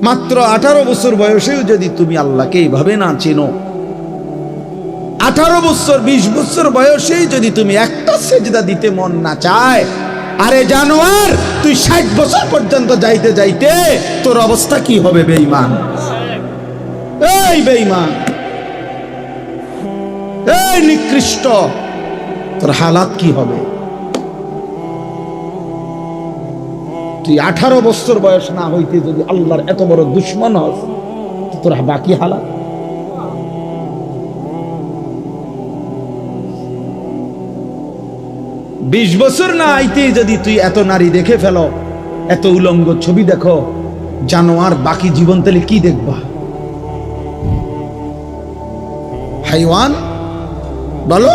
মাত্র 18 বছর বয়সেও যদি তুমি আল্লাহকে এইভাবে না চেনো, 18 বছর 20 বছর বয়সেই যদি তুমি একটা সেজদা দিতে মন না চায়, আরে জানোয়ার, তুই 60 বছর পর্যন্ত যাইতে যাইতে তোর অবস্থা কি হবে বেঈমান? এই বেঈমান, এই নিকৃষ্ট, তোর হালাত কি হবে? তুই 18 বছর বয়স না হইতে যদি আল্লাহর এত বড় দুশ্মন হস, তোর বাকি হালাত। বিশ বছর না আইতে যদি তুই এত নারী দেখে ফেলো, এত উলঙ্গ ছবি দেখো, জানোয়ার, বাকি জীবন তাহলে কি দেখবা? হাইওয়ান বলো,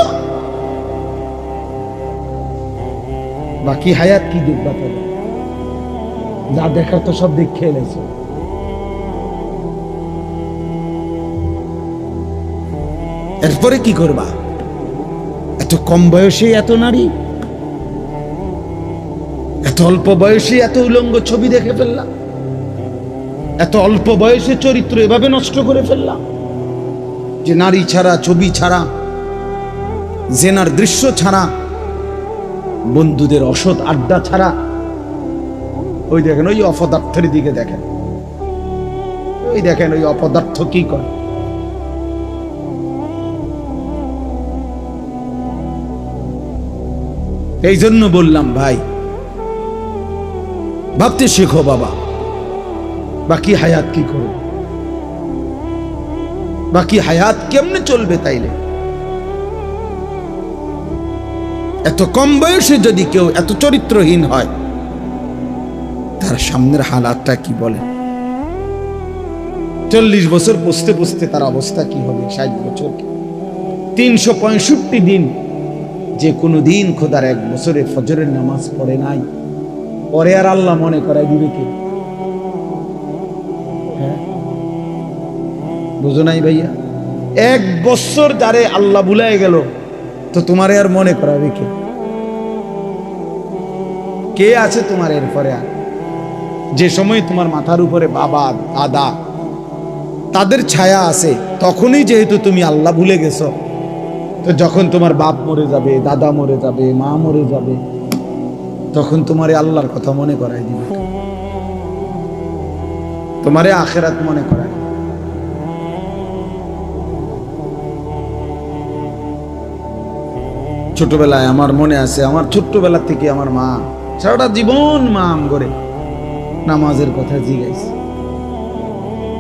বাকি হায়াত কি দেখবা? তাহলে যা দেখার তো সব দেখে এলেছে। এরপরে কি করবা? এত কম বয়সে এত নারী, এত অল্প বয়সে এত উলঙ্গ ছবি দেখে ফেললাম, এত অল্প বয়সে চরিত্র এভাবে নষ্ট করে ফেললাম যে নারী ছাড়া, ছবি ছাড়া, জেনার দৃশ্য ছাড়া, বন্ধুদের অসৎ আড্ডা ছাড়া, ওই দেখেন ওই অপদার্থের দিকে দেখেন, ওই দেখেন ওই অপদার্থ কি করে। এই জন্য বললাম ভাই, ভাবতে শেখো বাবা, বাকি হায়াত কি করো, বাকি হায়াত কেমনে চলবে? তাইলে এত কম বয়সে যদি কেউ এত চরিত্রহীন হয়, তার সামনের হালাতটা কি বলে? 40 বছর পুষতে পুষতে তার অবস্থা কি হবে? 60 বছর, 365 দিন, যে কোনো দিন খোদার 1 বছরে ফজরের নামাজ পড়ে নাই, পরে আর আল্লাহ মনে করাই দিবে কে? হ্যাঁ, বুঝো নাই ভাইয়া? 1 বছর যারে আল্লাহ ভুলাই গেল, তো তোমারে আর মনে করাবে কে? কে আছে তোমার এরপরে? আর যে সময় তোমার মাথার উপরে বাবা দাদা তাদের ছায়া আছে, তখনই যেহেতু তুমি আল্লাহ ভুলে গেছো, তো যখন তোমার বাপ মরে যাবে, দাদা মরে যাবে, মা মরে যাবে, তখন তোমারে আল্লাহর কথা মনে করাই দিবে, তোমারে আখিরাত মনে করায়। ছোটবেলায় আমার মনে আছে, আমার ছোট্টবেলা থেকে আমার মা সারাটা জীবন মা আম করে নামাজের কথা জিজ্ঞাসা।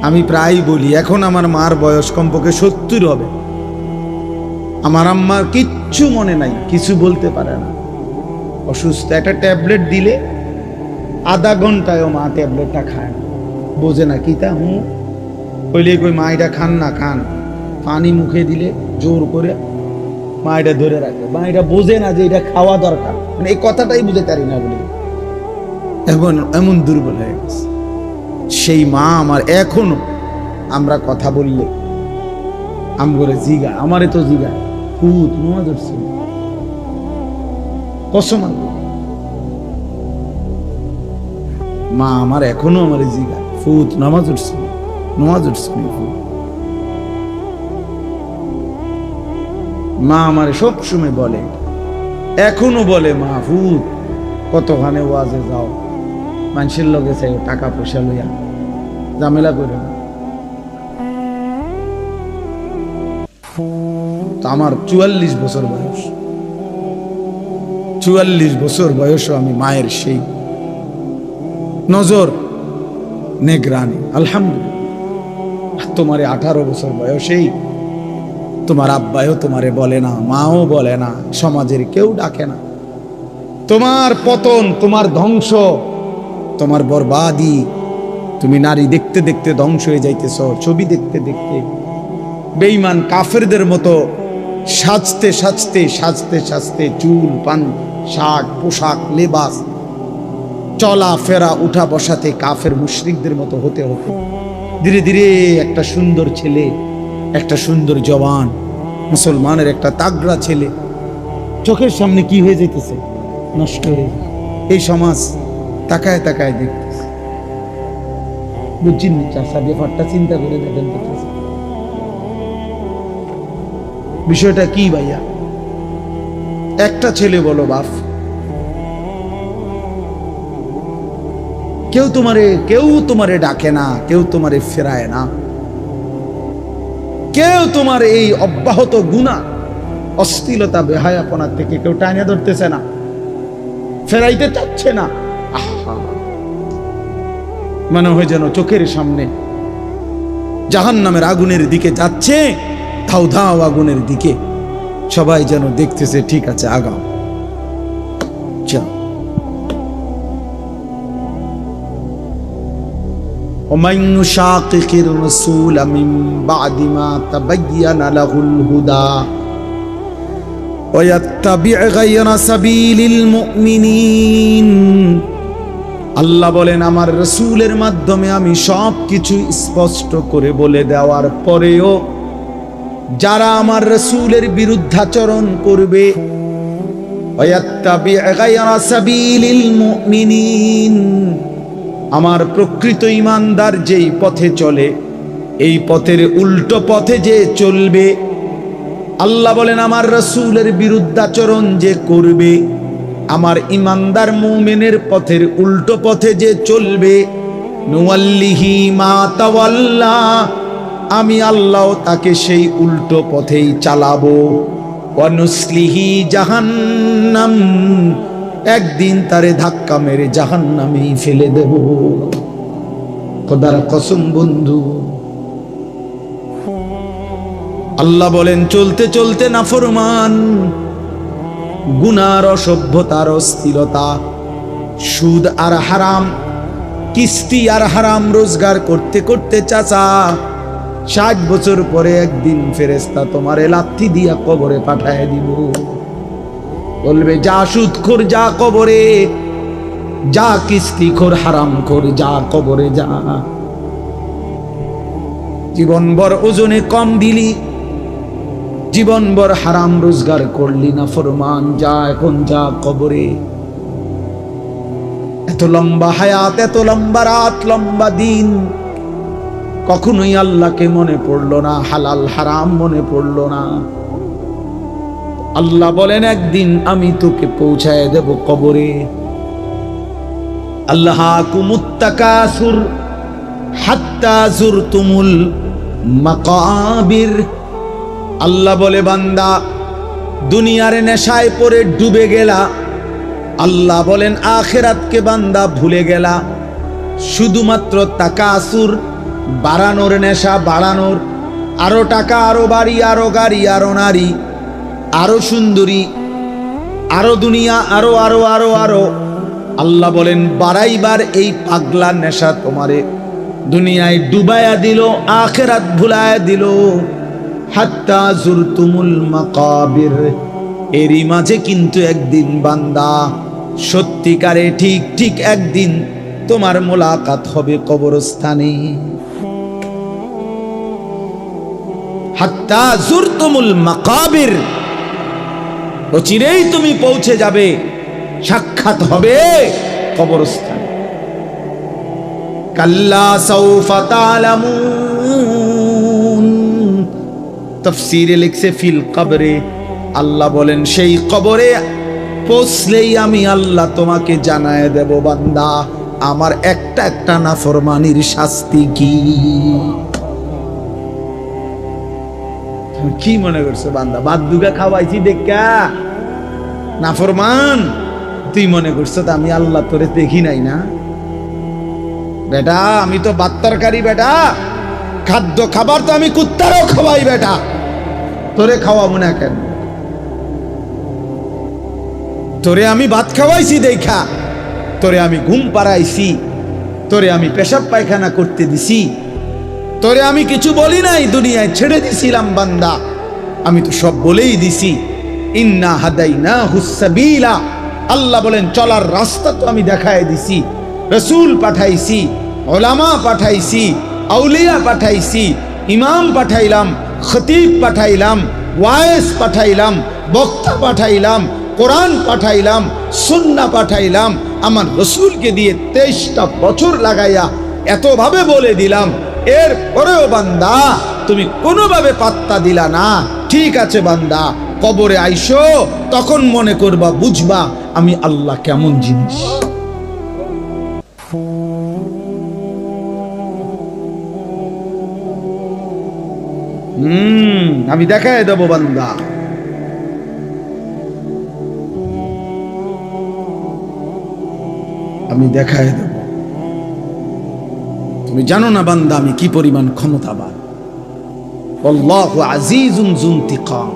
আমি প্রায় বলি, এখন আমার মার বয়স কমপক্ষে 70 হবে, আমার আম্মার কিচ্ছু মনে নাই, কিছু বলতে পারে না, অসুস্থ। একটা ট্যাবলেট দিলে আধা ঘন্টায়ও মা ট্যাবলেটটা খায় না, বোঝে না কি তা হইলে কই মা এটা খান না, খান। পানি মুখে দিলে জোর করে মা এটা ধরে রাখে, মা এটা বোঝে না যে এটা খাওয়া দরকার, মানে এই কথাটাই বুঝে পারি না বলে এমন দুর্বল হয়ে গেছে সেই মা আমার। এখনো আমরা কথা বললে আমগরে জিগা, আমারে তো জিগা, ফুত নামাজ উঠছে, কসম মা আমার এখনো আমারে জিগা, ফুত নামাজ উঠছে, নামাজ উঠছে। মা আমারে সব সময় বলে, এখনো বলে, মা ফুত কতখানে ওয়াজে যাও, মানুষের লগে চাই টাকা পয়সা লইয়া ঝামেলা করে না। আমার 44 বছর বয়স, 44 বছর বয়সও আমি মায়ের সেই নজর নেগরানি, আলহামদুলিল্লাহ। তোমারে 18 বছর বয়সেই তোমার আব্বাও তোমারে বলে না, মাও বলে না, সমাজের কেউ ডাকে না। তোমার পতন, তোমার ধ্বংস, তোমার বরবাদি, তুমি নারী দেখতে দেখতে ধ্বংস হয়ে যাইতেছ, ছবি দেখতে দেখতে বেঈমান কাফেরদের মতো সাজতে সাজতে সাজতে সাজতে, চুল পান, শাক, পোশাক, লেবাস, চলা ফেরা, উঠা বসাতে কাফের মুশরিকদের মতো হতে হতে ধীরে ধীরে একটা সুন্দর ছেলে, একটা সুন্দর জওয়ান মুসলমানের একটা তাগড়া ছেলে চোখের সামনে কি হয়ে যাইতেছে? নষ্ট হয়ে। এই সমাজ তাকায় তাকায় দেখতেছে। বুঝছেন চাষা ব্যাপারটা চিন্তা করে দেখেন তো চাচা। বিষয়টা কি ভাইয়া? একটা ছেলে বলো বাপ, কেউ তোমারে ডাকে না, কেউ তোমারে ফেরায় না, কেউ তোমার এই অব্যাহত গুনাহ অশ্লীলতা বেহায়াপনা থেকে কেউ টাইনে ধরতেছে না, ফেরাইতে চাচ্ছে না। মনে হয় যেন চোখের সামনে জাহান্নামের আগুনের দিকে যাচ্ছে, ধাও ধাও আগুনের দিকে, সবাই যেন দেখতেছে ঠিক আছে আগাও যাও। ومن يشاقق الرسول من بعد ما تبين له الهدى ويتبع غير سبيل المؤمنين, আল্লাহ বলেন আমার রাসূলের মাধ্যমে আমি সব কিছু স্পষ্ট করে বলে দেওয়ার পরেও যারা আমার রাসূলের বিরুদ্ধাচরণ করবে, ওয়াত্তাবি' গায়রা সাবিলিল মুমিনিন, আমার প্রকৃত ঈমানদার যেই পথে চলে এই পথের উল্টো পথে যে চলবে, আল্লাহ বলেন আমার রাসূলের বিরুদ্ধাচরণ যে করবে, আমার ঈমানদার মুমিনের পথের উল্টো পথে যে চলবে, নুওয়াল্লিহি মা তাওয়াল্লা, আমি আল্লাহ তাকে সেই উল্টো পথেই চালাবো, ওয়া নুসলিহি জাহান্নাম, একদিন তারে ধাক্কা মেরে জাহান্নামেই ফেলে দেব। খোদার কসম বন্ধু, আল্লাহ বলেন চলতে চলতে নাফরমান, গুনার অসভ্যতার অস্থিরতা, সুদ আর হারাম, কিস্তি আর হারাম রোজগার করতে করতে চাচা 60 বছর পরে একদিন ফেরেশতা তোমারে লাথি দিয়া কবরে পাঠায় দিব, বলবে যা সুদখোর যা কবরে, যা কিস্তিখোর হারামখোর যা কবরে যা। জীবনভর ওজনে কম দিলি, জীবনভর হারাম রোজগার করলি না ফরমান, যা এখন যা কবরে। এত লম্বা হায়াত, এত লম্বা রাত, লম্বা দিন, কখনোই আল্লাহকে মনে পড়লো না, হালাল হারাম মনে পড়লো না। আল্লাহ বলেন একদিন আমি তোকে পৌঁছায় দেব কবরে। আল্লাহাকুমুত তাকাসুর হাত্তা যুরতুমুল মাকাবির, আল্লাহ বলে বান্দা দুনিয়ার নেশায় পড়ে ডুবে গেলা, আল্লাহ বলেন আখিরাতকে বান্দা ভুলে গেলা, শুধুমাত্র তাকাসুর বাড়ানোর নেশা, বাড়ানোর, আরো টাকা, আরো বাড়ি, আরো গাড়ি, আরো নারী, আরো সুন্দরী, আরো দুনিয়া, আরো আরো আরো আরো। আল্লাহ বলেন বাড়াইবার এই পাগলা নেশা তোমারে দুনিয়ায় ডুবায়া দিল, আখিরাত ভুলায়া দিল। হাত্তা যুরতুমুল মাকাবির, এরই মাঝে কিন্তু একদিন বান্দা সত্যিকারে ঠিক ঠিক একদিন তোমার মোলাকাত হবে কবরস্থানে। হাত্তা যুরতুমুল মাকাবির, অচিরেই তুমি পৌঁছে যাবে, সাক্ষাৎ হবে কবরস্থানে। কাল্লা সাউফা তা'লামুন, তাফসীরে লিখছে ফিল কবরে, আল্লাহ বলেন সেই কবরে পৌঁছলেই আমি আল্লাহ তোমাকে জানায় দেব বান্দা আমার একটা একটা নাফরমানির শাস্তি কি। কি মনে করছো বান্দা, ভাত দুগা খাওয়াইছি দেখা নাফরমান, তুই মনে করছো তো আমি আল্লাহ তোরে দেখি নাই না? বেটা আমি তো ভাত তরকারি, বেটা খাদ্য খাবার তো আমি কুত্তারও খাওয়াই, বেটা তোরে খাওয়াবো না কেন? তোরে আমি ভাত খাওয়াইছি দেখা, তোরে আমি ঘুম পাড়াইছি, তোরে আমি পেশাব পায়খানা করতে দিছি, তোরে আমি কিছু বলি নাই, দুনিয়ায় ছেড়ে দিছিলাম বান্দা, আমি তো সব বলেই দিছি। ইন্না হাদাইনাহুস সাবিলা, আল্লাহ বলেন চলার রাস্তা তো আমি দেখায় দিছি, রাসূল পাঠাইছি, উলামা পাঠাইছি, আউলিয়া পাঠাইছি, ইমাম পাঠাইলাম, খতিব পাঠাইলাম, ওয়াইজ পাঠাইলাম, বক্তা পাঠাইলাম, কোরআন পাঠাইলাম, সুন্নাহ পাঠাইলাম। আমার রাসূলকে দিয়ে 23টা বছর লাগাইয়া এতভাবে বলে দিলাম, এর পরেও বান্দা তুমি কোনোভাবে পাত্তা দিলা না। ঠিক আছে বান্দা, কবরে আইসো, তখন মনে করবা, বুঝবা আমি আল্লাহ কেমন জিনিস। আমি দেখায় দেব বান্দা। আমি দেখায় দেব। তুমি জানো না বান্দা আমি কি পরিমাণ ক্ষমতাবান। আল্লাহু আজিজুন যুনতিকাম।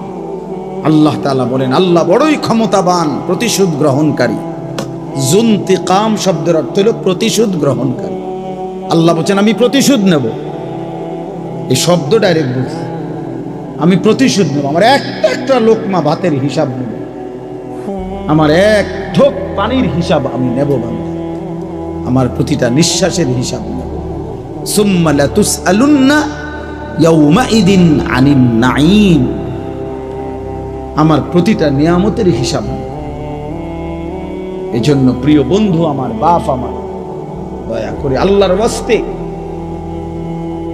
আল্লাহ তাআলা বলেন আল্লাহ বড়ই ক্ষমতাবান, প্রতিশোধ গ্রহণকারী। যুনতিকাম শব্দের অর্থ হলো প্রতিশোধ গ্রহণকারী। আল্লাহ বলেন আমি প্রতিশোধ নেব। এই শব্দ ডাইরেক্ট বলছে, আমি প্রতিশোধ নেব। আমার একটা লোকমা ভাতের হিসাব নেব, আমার এক ঢোক পানির হিসাব আমি নেব বান্দা, আমার প্রতিটা নিঃশ্বাসের হিসাব নেব। সুম্মা লাতুসআলুন্না ইয়াউমাইদিন আনিন নাঈম। আমার প্রতিটা নিয়ামতের হিসাব নেব। এজন্য প্রিয় বন্ধু আমার, বাপ আমার, দয়া করে আল্লাহর ওয়াস্তে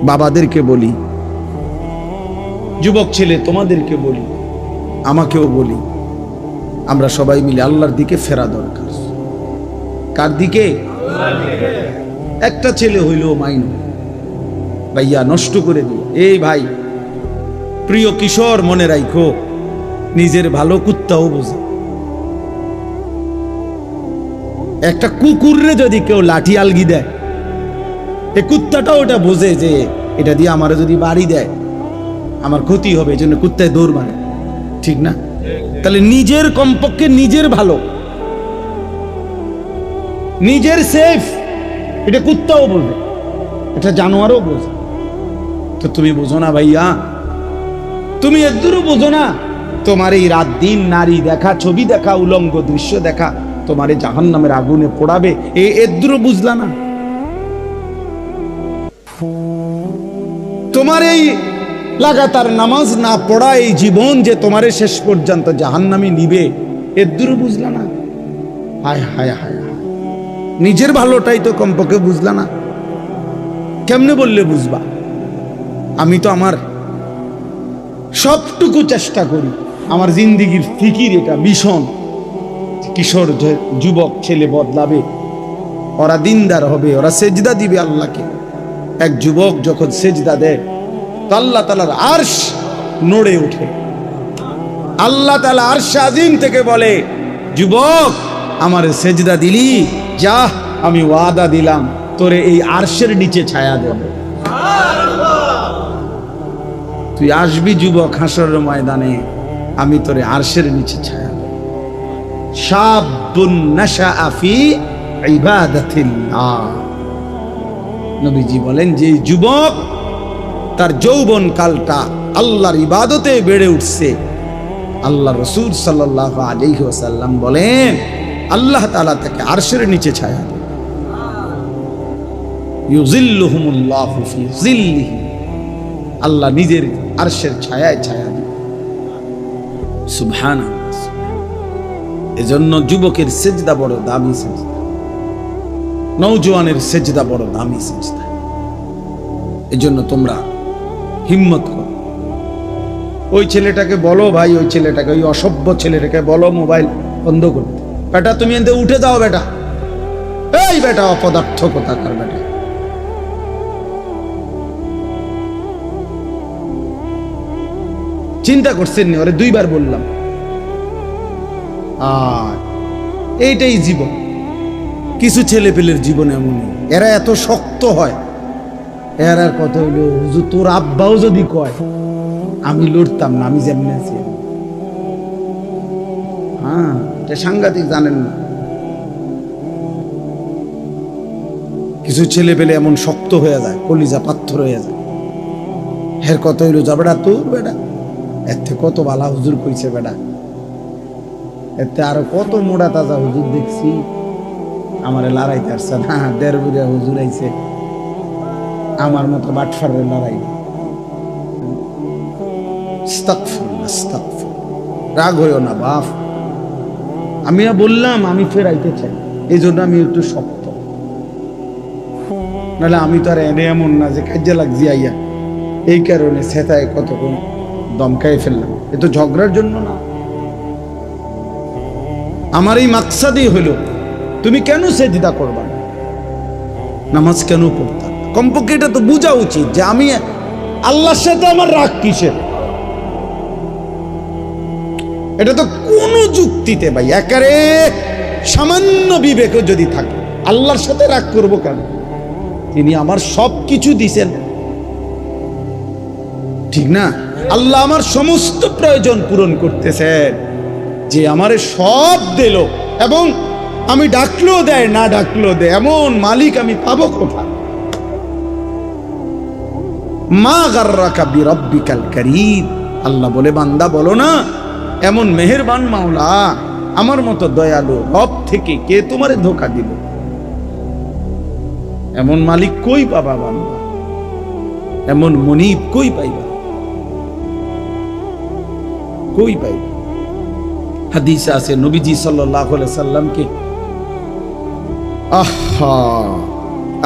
বাবাদেরকে বলি, যুবক ছেলে তোমাদেরকে বলি, আমাকেও বলি, আমরা সবাই মিলে আল্লাহর দিকে ফেরা দরকার। কার দিকে? একটা ছেলে হইলেও মাইন ভাইয়া নষ্ট করে দিল। এই ভাই, প্রিয় কিশোর, মনে রাখো নিজের ভালো কুত্তাও বোঝে। একটা কুকুররে যদি কেউ লাঠি আলগি দেয়, এই কুত্তাটাও ওটা বোঝে যে এটা দিয়ে আমার যদি বাড়ি দেয় আমার ক্ষতি হবে, এই জন্য কুত্তায় দৌড় মারে, ঠিক না? তাহলে নিজের কমপক্ষে নিজের ভালো, নিজের সেফ, এটা কুত্তাও বোঝে, এটা জানোয়ারও বোঝে। তো তুমি বোঝো না ভাইয়া, তুমি এদুরও বোঝো না? তোমার এই রাত দিন নারী দেখা, ছবি দেখা, উলঙ্গ দৃশ্য দেখা তোমার এই জাহান্নামের আগুনে পোড়াবে, এই এদুরও বুঝলা না? তোমার এই লাগাতার নামাজ না পড়া এই জীবন যে তোমারে শেষ পর্যন্ত জাহান্নামে নিবে, এদুরও বুঝলা না? হায় হায় হায়, নিজের ভালোটাই তো কমপক্ষে বুঝলা না। কেমনে বললে বুঝবা? আমি তো আমার সবটুকু চেষ্টা করি, আমার জিন্দিগির ফিকির এটা মিশন। কিশোর যুবক ছেলে বদলাবে, ওরা দিনদার হবে, ওরা সেজদা দিবে আল্লাহকে। এক যুবক যখন সেজদা দেয় তো আল্লাহ তাআলার আরশ নড়ে ওঠে। আল্লাহ তাআলা আরশ আজিম থেকে বলে, যুবক আমার সেজদা দিলি, যা আমি ওয়াদা দিলাম তোরে এই আরশের নিচে ছায়া দেব। তুই আসবি যুবক হাসরের ময়দানে, আমি তোরে আরশের নিচে ছায়া দেব। শাবুন নাশাআ ফি ইবাদাতিল্লাহ। নবীজি বলেন যে যুবক তার যৌবন কালটা আল্লাহর ইবাদতে বেড়ে উঠছে, আল্লাহ রাসূল সাল্লাল্লাহু আলাইহি ওয়াসাল্লাম বলেন আল্লাহ তাআলা তাকে আরশের নিচে ছায়া দেন। ইউযিল্লুহুমুল্লাহু ফি যিল্লিহি, আল্লাহ নিজের আরশের ছায়ায় ছায়া দেন। সুবহানাল্লাহ। এজন্য যুবকের সেজদা বড় দামি সেজদা, নওজোয়ানের সেজদা বড় দামি সেজদা। এজন্য তোমরা হিম্মত করো। ওই ছেলেটাকে বলো ভাই, ওই ছেলেটাকে, ওই অসভ্য ছেলেটাকে বলো মোবাইল বন্ধ করতে। বেটা তুমি এতে উঠে যাও বেটা, এই বেটা অপদার্থ কোথাকার বেটা। চিন্তা করছেন নি? ওরে দুইবার বললাম। আর এইটাই জীবন। কিছু ছেলে পেলের জীবন এমনই, এরা এত শক্ত হয়। এর আর কত হইলো, হুজুর তোর আব্বাও যদি কয় আমি লড়তাম না, আমি যেমনি আছি। হ্যাঁ, এটা সাংঘাতিক, জানেন না? কিছু ছেলে পেলে এমন শক্ত হয়ে যায়, কলিজা পাথর হয়ে যায়। এর কত হইলো, যা বেটা তোর বেটা এর থেকে কত বালা হুজুর কইছে বেটা, এতে আরো কত মোড়া তাজা হুজুর দেখছি, আমারে লড়াইতে আসছে না। 1.5 বুড়া হুজুর আইছে, আমার মতো বাটফারের লড়াই। রাগ হইও না বাপ, আমি বললাম আমি ফেরাইতে চাই, এই জন্য আমি একটু শক্ত। নাহলে আমি তো আর এনে এমন না যে কাজে লাগছি আইয়া এই কারণে সেতায় কতক্ষণ দমকাই ফেললাম। এ তো ঝগড়ার জন্য না। আমার এই মাকসাদই হলো তুমি কেন সেজদা করবা না, নামাজ কেন পড়তা? কমপক্ষে এটা তো বোঝা উচিত যে আমি আল্লাহর সাথে আমার রাগ কিসের। এটা তো কোনো যুক্তিতে ভাই একারে সামান্য বিবেকও যদি থাকে, আল্লাহর সাথে রাগ করব কেন? তিনি আমার সব কিছু দিছেন, ঠিক না? আল্লাহ আমার সমস্ত প্রয়োজন পূরণ করতেছেন, যে আমারে সব দিল এবং আমি ডাকলেও দেয় না ডাকলেও দেয়, এমন মালিক আমি পাবো কোথায়? মা গাররাকা বিরাব্বিকাল কারীম। আল্লাহ বলে, বান্দা বলো না এমন মেহেরবান মাওলা আমার মতো দয়ালু রব থেকে কে তোমারে ধোঁকা দিল? এমন মালিক কই পাবা বান্দা? এমন মুনিব কই পাইবা? কই পাইবা? হাদিসে আছে নবীজি সাল্লাল্লাহু আলাইহি সাল্লামকে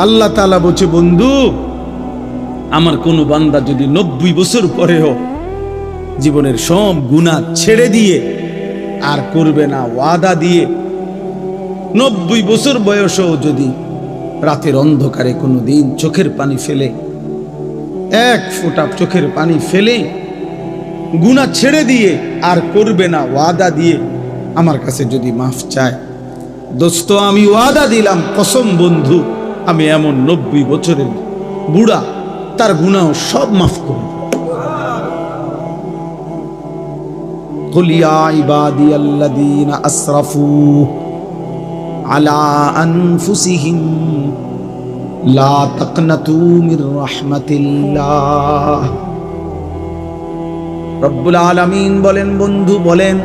আল্লাহ তাআলা বলছে, বন্ধু আমার কোন বান্দা যদি 90 বছর পরেও জীবনের সব গুনাহ ছেড়ে দিয়ে আর করবে না ওয়াদা দিয়ে, 90 বছর বয়সেও যদি রাতের অন্ধকারে কোনোদিন চোখের পানি ফেলে, এক ফোঁটা চোখের পানি ফেলে গুনাহ ছেড়ে দিয়ে আর করবে না ওয়াদা দিয়ে আমার কাছে যদি মাফ চায়, দোস্ত আমি ওয়াদা দিলাম, কসম বন্ধু, আমি এমন 90 বছরের বুড়া তার গুনাহ সব মাফ করব। কুল ইয়া ইবাদিয়াল্লাযীনা আসরাফু আলা আনফুসিহিম লা তাকনাতু মির রাহমাতিল্লাহ। রব্বুল আলামিন বলেন, বন্ধু বলেন,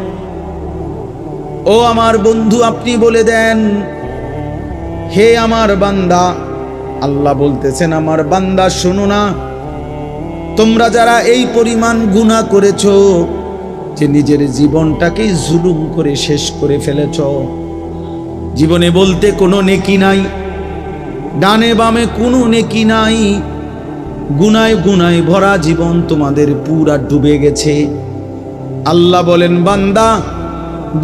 ও আমার বন্ধু আপনি বলে দেন, হে আমার বান্দা, আল্লাহ বলতেছেন আমার বান্দা শোনো না, তোমরা যারা এই পরিমাণ গুনাহ করেছো যে নিজের জীবনটাকে জুলুম করে শেষ করে ফেলেছ, জীবনে বলতে কোনো নেকি নাই, ডানে বামে কোনো নেকি নাই, গুনায় গুনায় ভরা জীবন তোমাদের পুরা ডুবে গেছে। আল্লাহ বলেন বান্দা,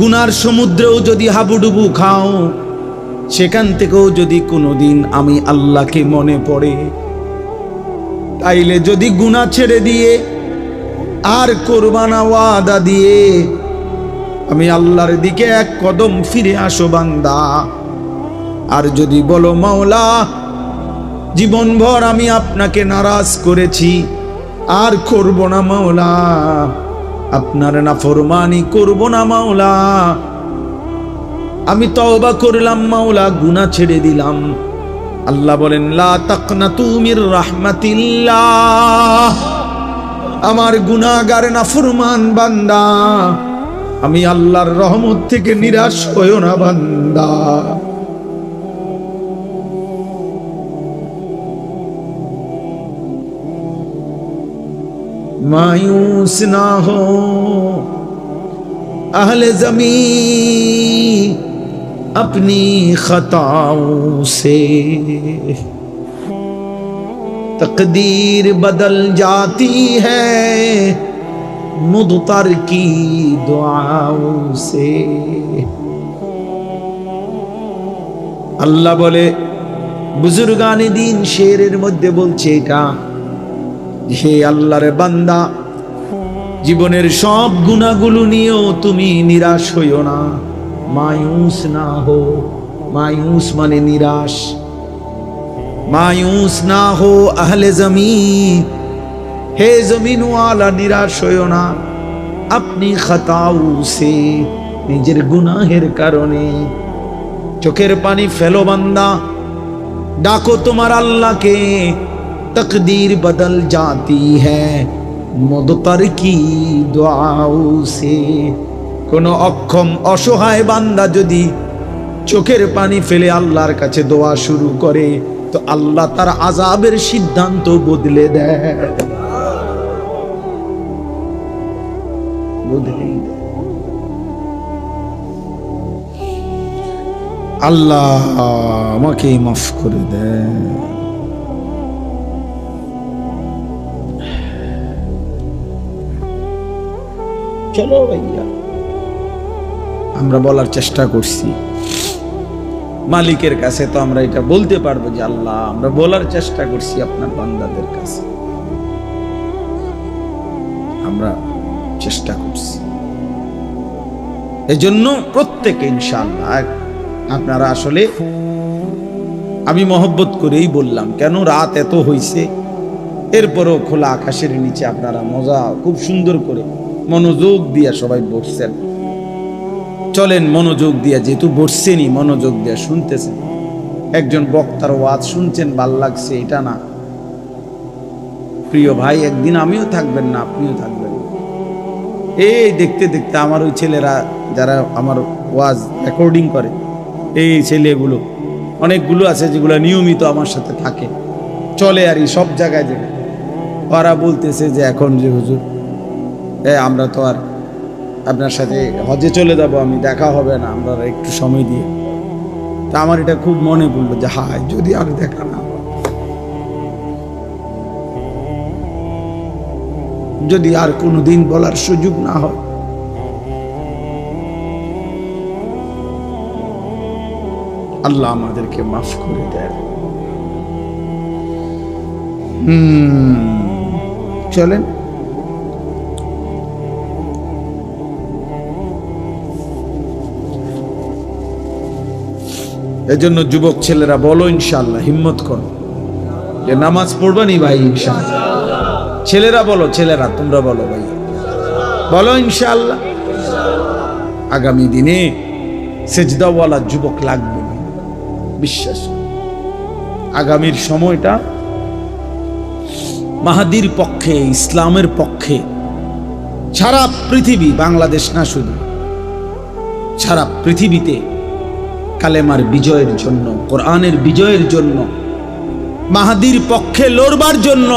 গুনার সমুদ্রেও যদি হাবুডুবু খাও, সেখান থেকেও যদি কোনোদিন আমি আল্লাহকে মনে পড়ে, তাইলে যদি গুনাহ ছেড়ে দিয়ে আর কোরবানা ওয়াদা দিয়ে আমি আল্লাহর দিকে এক কদম ফিরে আসো বান্দা, আর যদি বলো মাওলা জীবনভর আমি আপনাকে নারাজ করেছি, আর করব না মাওলা, আপনার নাফরমানি করব না মাওলা, আমি তওবা করলাম মাওলা, গুনাহ ছেড়ে দিলাম, আল্লাহ বলেন লা তাকনাতু মির রাহমাতিল্লাহ। আমার গুনাহগার নাফরমান বান্দা, আমি আল্লাহর রহমত থেকে নিরাশ হইও না বান্দা। मायूस ना हो अहले ज़मीं अपनी खताओं से, तकदीर बदल जाती है मुदतर की दुआओं से। अल्लाह बोले बुजुर्गाने दीन शेरेर मध्य बोलছে এটা, হে আল্লাহর বান্দা জীবনের সব গুনাহগুলো নিয়েও তুমি নিরাশ হইও না, মায়ুস না হো, মায়ুস মানে নিরাশ, মায়ুস না হো আহলে জমিন, হে জমিন ওয়ালা নিরাশ হইও না, আপনি খতাউ সে, নিজের গুনাহের কারণে চোখের পানি ফেলো বান্দা, ডাকো তোমার আল্লাহকে, तकदीर बदल जाती है मुदतर की दुआओं से। কোনো অক্ষম অসহায় বান্দা যদি চোখের পানি ফেলে আল্লাহর কাছে দোয়া শুরু করে, তো আল্লাহ তার আযাবের সিদ্ধান্ত বদলে দেয়, বদলেই দেয়। আল্লাহ আমাকে মাফ করে দেয়। চলো ভাইয়া। আমরা বলার চেষ্টা করছি, মালিকের কাছে তো আমরা এটা বলতে পারবো যে আল্লাহ, আমরা বলার চেষ্টা করছি আপনার বান্দাদের কাছে, আমরা চেষ্টা করছি। এজন্য প্রত্যেকে ইনশাআল্লাহ, আপনারা আসলে আমি মহব্বত করেই বললাম, কেন রাত এত হইছে, এরপরও খোলা আকাশের নিচে আপনারা মজা খুব সুন্দর করে মনোযোগ দিয়া সবাই বসছেন। চলেন মনোযোগ দিয়া, যেহেতু বসছেনই মনোযোগ দিয়া শুনতেছেন, একজন বক্তার ওয়াজ শুনছেন, ভাল লাগছে এটা না। প্রিয় ভাই, একদিন আমিও থাকবেন না, আপনিও থাকবেন। এই দেখতে দেখতে আমার ওই ছেলেরা যারা আমার ওয়াজ রেকর্ডিং করে, এই ছেলেগুলো অনেকগুলো আছে যেগুলো নিয়মিত আমার সাথে থাকে, চলে আর সব জায়গায় যে ওরা বলতেছে যে এখন যে হুজুর আমরা তো আর আপনার সাথে হজে চলে যাব, আমি দেখা হবে না, আমরা একটু সময় দিয়ে। তা আমার এটা খুব মনে পড়লো যে হায় যদি আর দেখা না হয়, যদি আর কোনোদিন বলার সুযোগ না হয়। আল্লাহ আমাদেরকে মাফ করে দেয়। চলেন এজন্য যুবক ছেলেরা বলো ইনশাআল্লাহ, হিম্মত করো যে নামাজ পড়বানি ভাই ইনশাআল্লাহ। ছেলেরা বলো, ছেলেরা তোমরা বলো ভাই, বলো ইনশাআল্লাহ। আগামী দিনে সেজদাওয়ালা যুবক লাগবে, বিশ্বাস। আগামীর সময়টা মাহাদির পক্ষে, ইসলামের পক্ষে, সারা পৃথিবী, বাংলাদেশ না শুধু, সারা পৃথিবীতে কালেমার বিজয়ের জন্য, কোরআনের বিজয়ের জন্য, মাহাদির পক্ষে লড়বার জন্য,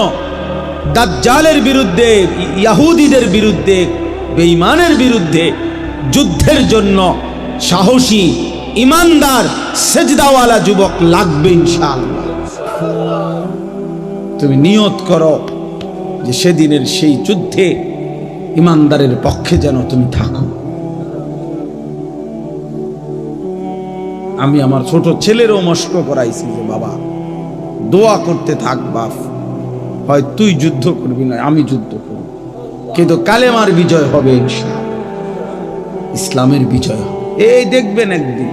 দাজ্জালের বিরুদ্ধে, ইহুদিদের বিরুদ্ধে, বেঈমানের বিরুদ্ধে যুদ্ধের জন্য সাহসী, ইমানদার, সেজদাওয়ালা যুবক লাগবে ইনশাআল্লাহ। তুমি নিয়ত করো যে সেদিনের সেই যুদ্ধে ইমানদারের পক্ষে যেন তুমি থাকো। আমি আমার ছোট ছেলেরও মস্ক করাইছি যে বাবা দোয়া করতে থাক বাপ, হয় তুই যুদ্ধ করবি না আমি যুদ্ধ করব, কিন্তু কালেমার বিজয় হবে ইনশাআল্লাহ, ইসলামের বিজয় হবে। এই দেখবেন একদিন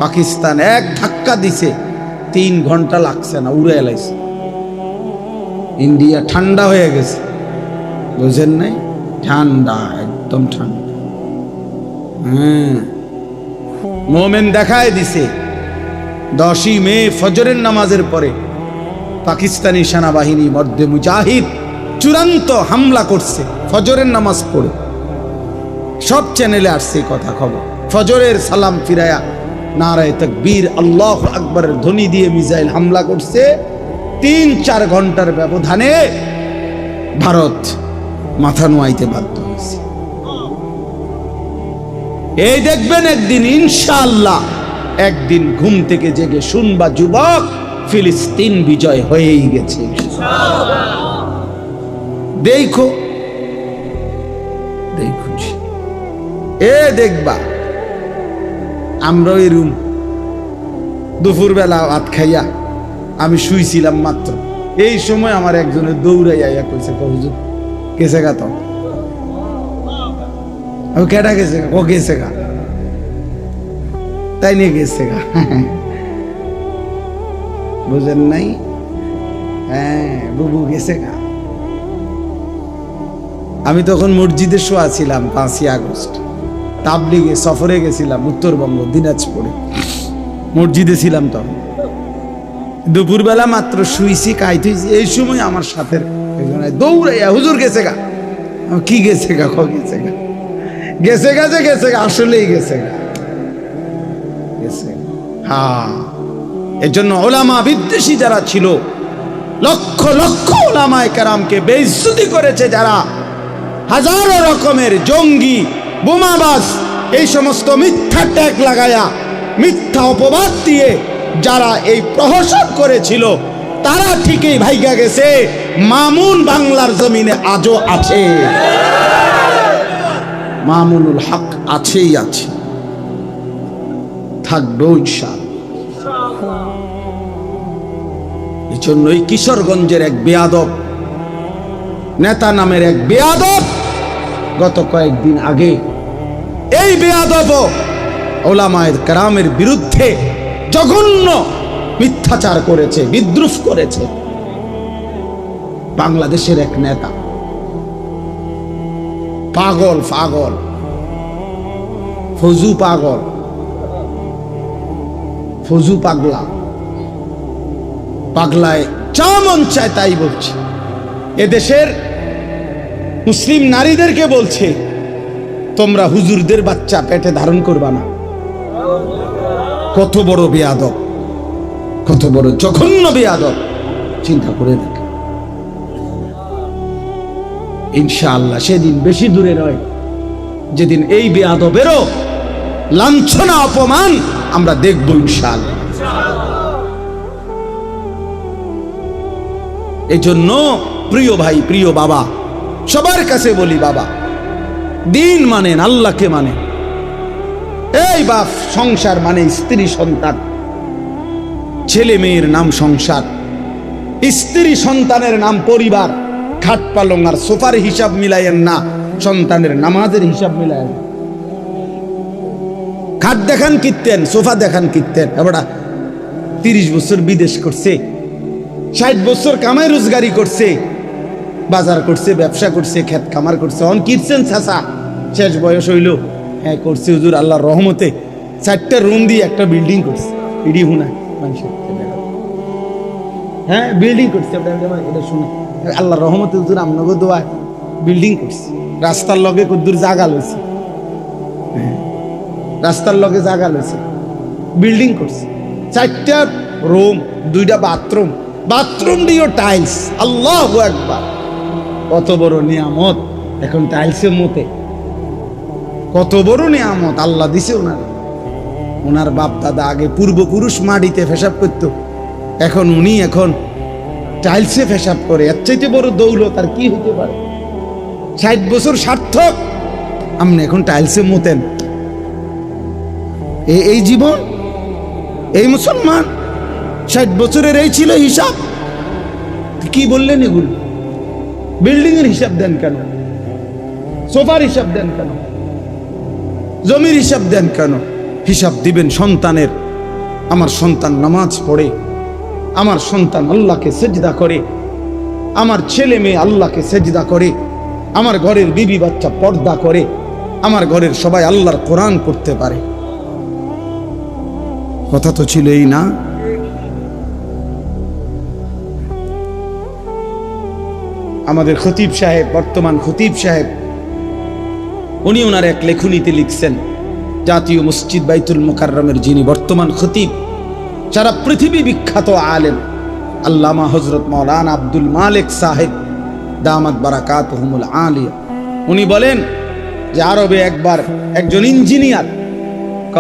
পাকিস্তান এক ধাক্কা দিছে, 3 ঘন্টা লাগছে না, উড়ে এলাইছে। ইন্ডিয়া ঠান্ডা হয়ে গেছে, বুঝেন নাই? ঠান্ডা, একদম ঠান্ডা। মোমেন দেখায় দিছে 10ই মে ফজরের নামাজের পরে পাকিস্তানি সেনাবাহিনী মধ্যে মুজাহিদ চূড়ান্ত হামলা করছে ফজরের নামাজ পড়ে। সব চ্যানেলে আসছে কথা খবর। ফজরের সালাম ফিরায়া নারায়ে তাকবীর আল্লাহু আকবরের ধ্বনি দিয়ে মিসাইল হামলা করছে। 3-4 ঘন্টার ব্যবধানে ভারত মাথা নোয়াইতে বাধ্য হয়েছে। এই দেখবেন একদিন ইনশাআল্লাহ, একদিন ঘুম থেকে জেগে শুনবা যুবক ফিলিস্তিন বিজয় হয়েই গেছে। দেখো দেখো, এ দেখবা আমরা ওই রুম দুপুরবেলা ভাত খাইয়া আমি শুইছিলাম মাত্র, এই সময় আমার একজনের দৌড়াইয়া কইছে হুজুর গেছে গা। তো কেটা গেছে গা? ও গেছে গা, তাই নিয়ে গেছে গা। বুঝেন নাই? হ্যাঁ, বুবু গেছে গা। আমি তখন মসজিদে শোয়া ছিলাম 5ই আগস্ট, তাবলিগে সফরে গেছিলাম উত্তরবঙ্গ দিনাজপুরে, মসজিদে ছিলাম তখন। দুপুরবেলা মাত্র শুইছি, কাইতে, এই সময় আমার সাথে দৌড়াইয়া হুজুর গেছে গা। কি গেছে গা? গেছে গা, গেছে গা, যে গেছে গা, আসলেই গেছে গা, গেছে। হ্যাঁ, এর জন্য ওলামা বিদ্বেষী যারা ছিল, লক্ষ লক্ষ ওলামায়ে কেরামকে বেইজ্জতি করেছে যারা, হাজারো রকমের জঙ্গি, বোমাবাজ, এই সমস্ত মিথ্যা ট্যাগ লাগায়া, মিথ্যা অপবাদ দিয়ে যারা এই প্রহসন করেছিল, তারা ঠিকই ভাইগা গেছে। মামুন বাংলার জমিনে আজও আছে। মামুনুল হক আছেই আছে, থাকবেও ইনশাআল্লাহ। এই জন্যই কিশোরগঞ্জের এক বেয়াদব নেতা নামের এক বেয়াদব গত কয়েকদিন আগে এই বেয়াদব ওলামায়ে কেরামের বিরুদ্ধে জঘন্য মিথ্যাচার করেছে, বিদ্রুপ করেছে। বাংলাদেশের এক নেতা, পাগল পাগল, ফজু পাগল, ফজু পাগলা, পাগলায় যা মন চায় তাই বলছে। এদেশের মুসলিম নারীদেরকে বলছে, তোমরা হুজুরদের বাচ্চা পেটে ধারণ করবা না। কত বড় বেয়াদব, কত বড় জঘন্য বেয়াদব, চিন্তা করে দেখ। ইনশাআল্লাহ সেদিন বেশি দূরে নয়, যেদিন এই বেয়াদবেরও লাঞ্ছনা অপমান আমরা দেখব ইনশাআল্লাহ। এই জন্য প্রিয় ভাই, প্রিয় বাবা, সবার কাছে বলি, বাবা দিন মানেন, আল্লাহকে মানেন। এই বাপ, সংসার মানে স্ত্রী সন্তান, ছেলে মেয়ের নাম সংসার, স্ত্রী সন্তানের নাম পরিবার। খাট পালং আর সোফার হিসাব মিলাইয়েন না, সন্তানের নামাজের হিসাব মিলাইয়েন। খাট দেখান কিনতেন, সোফা দেখান কিনতেন। এবার 30 বছর বিদেশ করছে, 60 বছর কামাই রোজগারি করছে, বাজার করছে, ব্যবসা করছে, ক্ষেত খামার করছে। অন কিনছেন চাচা, শেষ বয়স হইল, হ্যাঁ করছে হুজুর আল্লাহর রহমতে 4টা রুম দিয়ে একটা বিল্ডিং করছে। ইডি হুনা মানুষের, হ্যাঁ বিল্ডিং করছে, এটা শুনে আল্লাহর রহমতে হুজুর আমনগো দোয়ায় বিল্ডিং করছে। রাস্তার লগে কদ্দুর জায়গা লইছে, রাস্তার লগে জায়গা লইছে, বিল্ডিং করছে। 4টা রুম, 2টা বাথরুম, বাথরুম দিয়েও টাইলস। আল্লাহু আকবার, কত বড় নিয়ামত এখন টাইলসের মতে। কত বড় নিয়ামত আল্লাহ দিছে ওনার। ওনার বাপ দাদা আগে পূর্বপুরুষ মাটিতে পেশাব করত, এখন উনি এখন টাইলসে পেশাব করে। এর চাইতে বড় দৌলত আর কি হতে পারে? 60 বছর সার্থক, আপনি এখন টাইলসে মতেন। এই জীবন, এই মুসলমান, 60 বছরের এই ছিল হিসাব। কি বললেন এগুলো? বিল্ডিং এর হিসাব দেন কেন? সোফার হিসাব দেন কেন? জমির হিসাব দেন কেন? হিসাব দিবেন সন্তানের। আমার সন্তান নামাজ পড়ে, আমার সন্তান আল্লাহকে সেজদা করে, আমার ছেলে মেয়ে আল্লাহকে সেজদা করে, আমার ঘরের বিবি বাচ্চা পর্দা করে, আমার ঘরের সবাই আল্লাহর কোরআন পড়তে পারে। কথা তো ছিল এই না? আমাদের খতিব সাহেব, বর্তমান খতিব সাহেব, উনি ওনার এক লেখনীতে লিখছেন, জাতীয় মসজিদ বাইতুল মুকাররমের যিনি বর্তমান খতিব, সারা পৃথিবী বিখ্যাত আলেম আল্লামা হযরত মাওলানা আব্দুল মালিক সাহেব দামাত বারাকাতুহুমুল আলিয়া, উনি বলেন যে আরবে একবার একজন ইঞ্জিনিয়ার,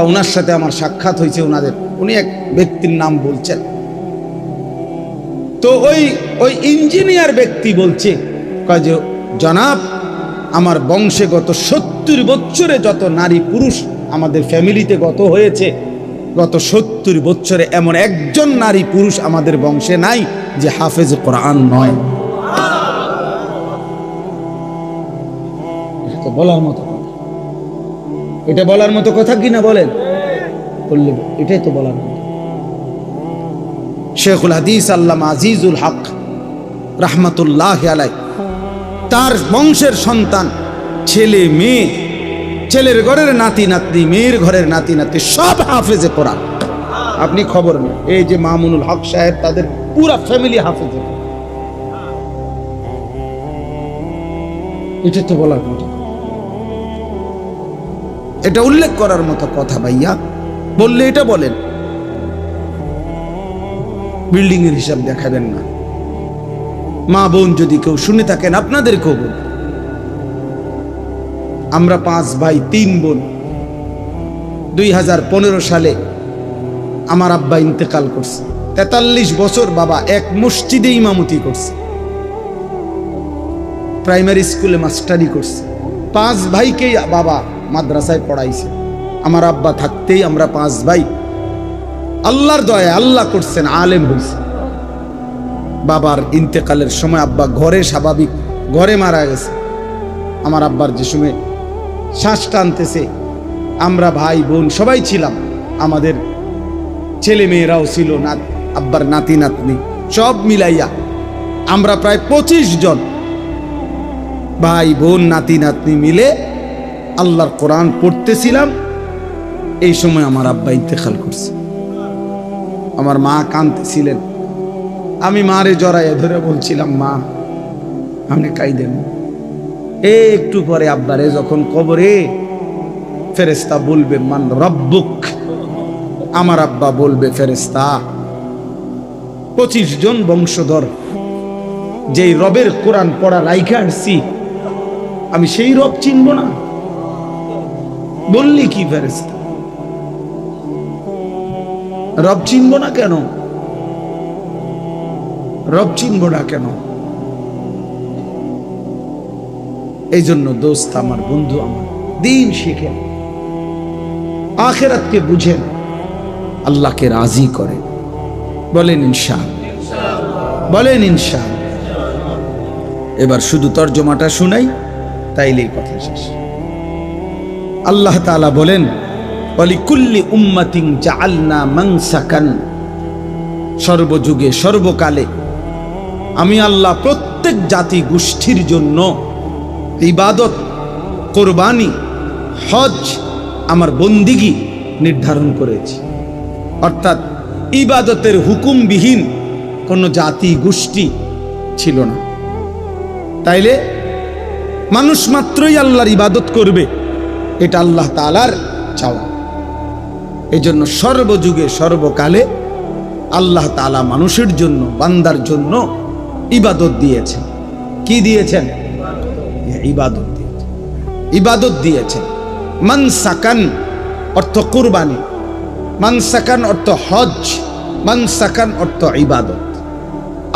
ওনার সাথে আমার সাক্ষাৎ হয়েছে ওনাদের, উনি এক ব্যক্তির নাম বলছেন। তো ওই ইঞ্জিনিয়ার ব্যক্তি বলছে যে জনাব, আমার বংশে গত 70 বছরে যত নারী পুরুষ আমাদের ফ্যামিলিতে গত হয়েছে, গত 70 বছরে এমন একজন নারী পুরুষ আমাদের বংশে নাই যে হাফেজ কোরআন নয়। এটা বলার মতো কথা, এটা বলার মতো কথা কিনা বলেন? বললে এটাই তো বলার মতো। শেখুল হাদিস আল্লামা আজিজুল হক রাহমাতুল্লাহ আলাই, তার বংশের সন্তান, ছেলে মেয়ে, ছেলের ঘরের নাতি নাতনি, মেয়ের ঘরের নাতি নাতনি সব হাফেজে কোরআন। আপনি খবর নেন, এই যে মামুনুল হক সাহেব, তাদের পুরা ফ্যামিলি হাফেজে। এটা তো বলার মতো, এটা উল্লেখ করার মতো কথা ভাইয়া। বললে এটা বলেন, বিল্ডিং এর হিসাব দেখাবেন না। মা বোন যদি কেউ শুনে থাকেন, আপনাদেরকেও বল, আমরা 5 ভাই 3 বোন। 2015 সালে আমার আব্বা ইন্তেকাল করছে। 43 বছর বাবা এক মসজিদে ইমামতি করছে, প্রাইমারি স্কুলে মাস্টারি করছে, 5 ভাইকেই বাবা মাদ্রাসায় পড়াইছে। আমার আব্বা থাকতেই আমরা 5 ভাই আল্লাহর দয়া আল্লাহ করছেন আলেম হয়েছে। বাবার ইন্তেকালের সময় আব্বা ঘরে স্বাভাবিক ঘরে মারা গেছে। আমার আব্বার যে সময় শ্বাস টানতেছে, আমরা ভাই বোন সবাই ছিলাম, আমাদের ছেলে মেয়েরাও ছিল, না আব্বার নাতি নাতনি সব মিলাইয়া আমরা প্রায় 25 জন ভাই বোন নাতি নাতনি মিলে আল্লাহর কোরআন পড়তেছিলাম। এই সময় আমার আব্বা ইন্তেকাল করছে। আমার মা কাঁদতেছিলেন, আমি মারে জড়াইয়া ধরে বলছিলাম, মা আপনি কাইদেন। একটু পরে আব্বারে যখন কবরে ফেরেশতা বলবে মান রব্বুক, আমার আব্বা বলবে ফেরেশতা 25 জন বংশধর যেই রবের কোরআন পড়া রাইখা আসছি, আমি সেই রব চিনব না? বললি কি ফেরেশতা, রব চিনব না কেন? রব চিনব না কেন? এই জন্য দোস্ত আমার, বন্ধু আমার, দিন শিখেন, আখিরাতকে বুঝেন, আল্লাহকে রাজি করেন। বলেন ইনশাআল্লাহ, বলেন ইনশাআল্লাহ। এবার শুধু তর্জমাটা শুনাই, তাইলেই কথা শেষ। আল্লাহ তাআলা বলেন, ওয়ালিকুল্লি উম্মাতিন জাআলনা মানসাকান, সর্বযুগে সর্বকালে আমি আল্লাহ প্রত্যেক জাতি গোষ্ঠীর জন্য ইবাদত, কোরবানি, হজ, আমার বন্দিগি নির্ধারণ করেছি। অর্থাৎ ইবাদতের হুকুমবিহীন কোনো জাতি গোষ্ঠী ছিল না। তাইলে মানুষ মাত্রই আল্লাহর ইবাদত করবে, এটা আল্লাহ তাআলার চাওয়া। এই জন্য সর্বযুগে সর্বকালে আল্লাহ তাআলা মানুষের জন্য, বান্দার জন্য ইবাদত দিয়েছেন। কি দিয়েছেন? ইবাদত দিয়েছেন, ইবাদত দিয়েছেন। মানসাকান অর্থ কুরবানি, মানসাকান অর্থ হজ, মানসাকান অর্থ ইবাদত।